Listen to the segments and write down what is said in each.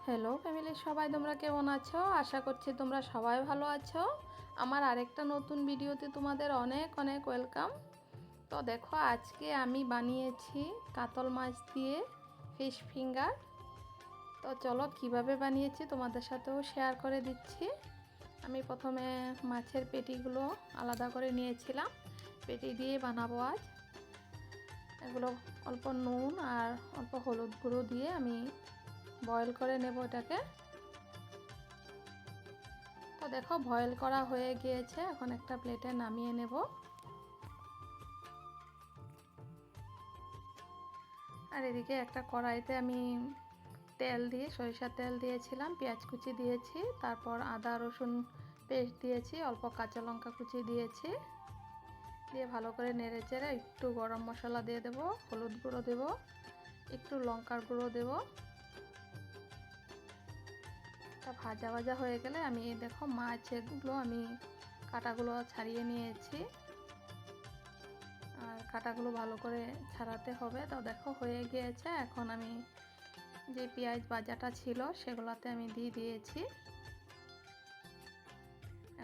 Hello ফ্যামিলির সবাই, তোমরা কেমন আছো? আশা করছি তোমরা সবাই ভালো আছো। আমার আরেকটা নতুন ভিডিওতে তোমাদের অনেক অনেক ওয়েলকাম। তো দেখো, আজকে আমি বানিয়েছি কাতল মাছ দিয়ে ফিশ ফিঙ্গার। তো চলো কিভাবে বানিয়েছি তোমাদের সাথেও শেয়ার করে দিচ্ছি। আমি প্রথমে মাছের পেটিগুলো আলাদা করে নিয়েছিলাম, পেটি দিয়ে বানাবো আজ। এগুলো অল্প নুন আর অল্প হলুদ গুঁড়ো দিয়ে আমি বয়েল করে নেব এটাকে। তো দেখো বয়েল করা হয়ে গিয়েছে, এখন একটা প্লেটে নামিয়ে নেব। আর এদিকে একটা কড়াইতে আমি তেল দিয়ে সরিষার তেল দিয়েছিলাম, পেঁয়াজ কুচি দিয়েছি, তারপর আদা রসুন পেস্ট দিয়েছি, অল্প কাঁচা লঙ্কা কুচি দিয়েছি, দিয়ে ভালো করে নেড়ে চেড়ে একটু গরম মশলা দিয়ে দেবো, হলুদ গুঁড়ো দেবো, একটু লঙ্কার গুঁড়ো দেবো। ভাজা ভাজা হয়ে গেলে আমি দেখো মাছগুলো আমি কাঁটাগুলো ছাড়িয়ে নিয়েছি, আর কাঁটাগুলো ভালো করে ছাড়াতে হবে। তো দেখো হয়ে গিয়েছে। এখন আমি যে পেঁয়াজ ভাজাটা ছিল সেগুলোতে আমি দিয়ে দিয়েছি।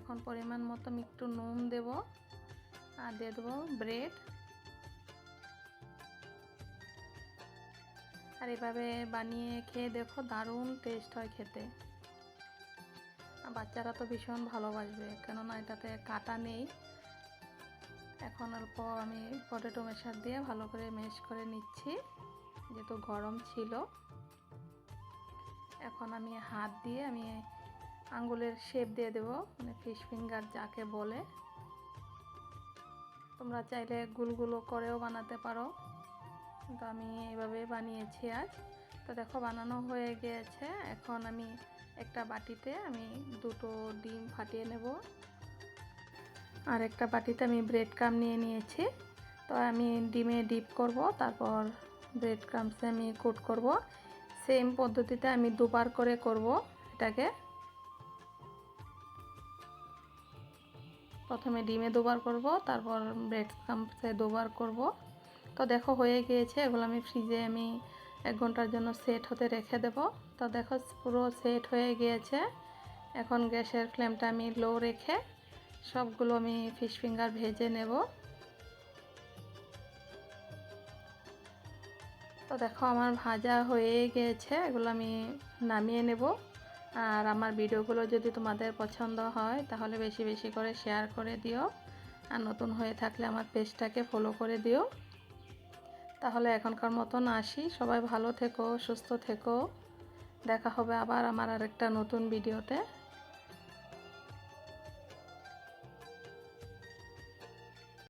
এখন পরিমাণ মতো একটু নুন দেব আর দিয়ে দেবো ব্রেড। আর এভাবে বানিয়ে খেয়ে দেখো, দারুণ টেস্ট হয় খেতে। বাচ্চারা তো ভীষণ ভালোবাসবে, কেননা এটাতে কাঁটা নেই। এখন অল্প আমি পটেটো ম্যাশার দিয়ে ভালো করে ম্যাশ করে নিচ্ছি, যেহেতু গরম ছিল। এখন আমি হাত দিয়ে আমি আঙ্গুলের শেপ দিয়ে দেবো, মানে ফিশ ফিঙ্গার যাকে বলে। তোমরা চাইলে গুলগুলো করেও বানাতে পারো, কিন্তু আমি এভাবে বানিয়েছি আজ। তো দেখো বানানো হয়ে গিয়েছে। এখন আমি একটা বাটিতে আমি দুটো ডিম ফাটিয়ে নেব, আর একটা বাটিতে আমি ব্রেড ক্রাম্ব নিয়ে নিয়েছি। তো আমি ডিমে ডিপ করব, তারপর ব্রেড ক্রাম্বসে আমি কোট করব। সেম পদ্ধতিতে আমি দুবার করে করব এটাকে। প্রথমে ডিমে দুবার করব, তারপর ব্রেড ক্রাম্বসে দুবার করব। তো দেখো হয়ে গিয়েছে। এগুলো আমি ফ্রিজে আমি 1 ঘন্টার জন্য সেট হতে রেখে দেব। তো দেখো পুরো সেট হয়ে গিয়েছে। এখন গ্যাসের ফ্লেমটা আমি লো রেখে সবগুলো আমি ফিশ ফিঙ্গার ভেজে নেব। তো দেখো আমার ভাজা হয়ে গিয়েছে, এগুলো আমি নামিয়ে নেব। আর আমার ভিডিওগুলো যদি তোমাদের পছন্দ হয় তাহলে বেশি বেশি করে শেয়ার করে দিও, আর নতুন হয়ে থাকলে আমার পেজটাকে ফলো করে দিও। তাহলে এখনকার মতন আসি, সবাই ভালো থেকো, সুস্থ থেকো। দেখা হবে আবার আমার আরেকটা নতুন ভিডিওতে।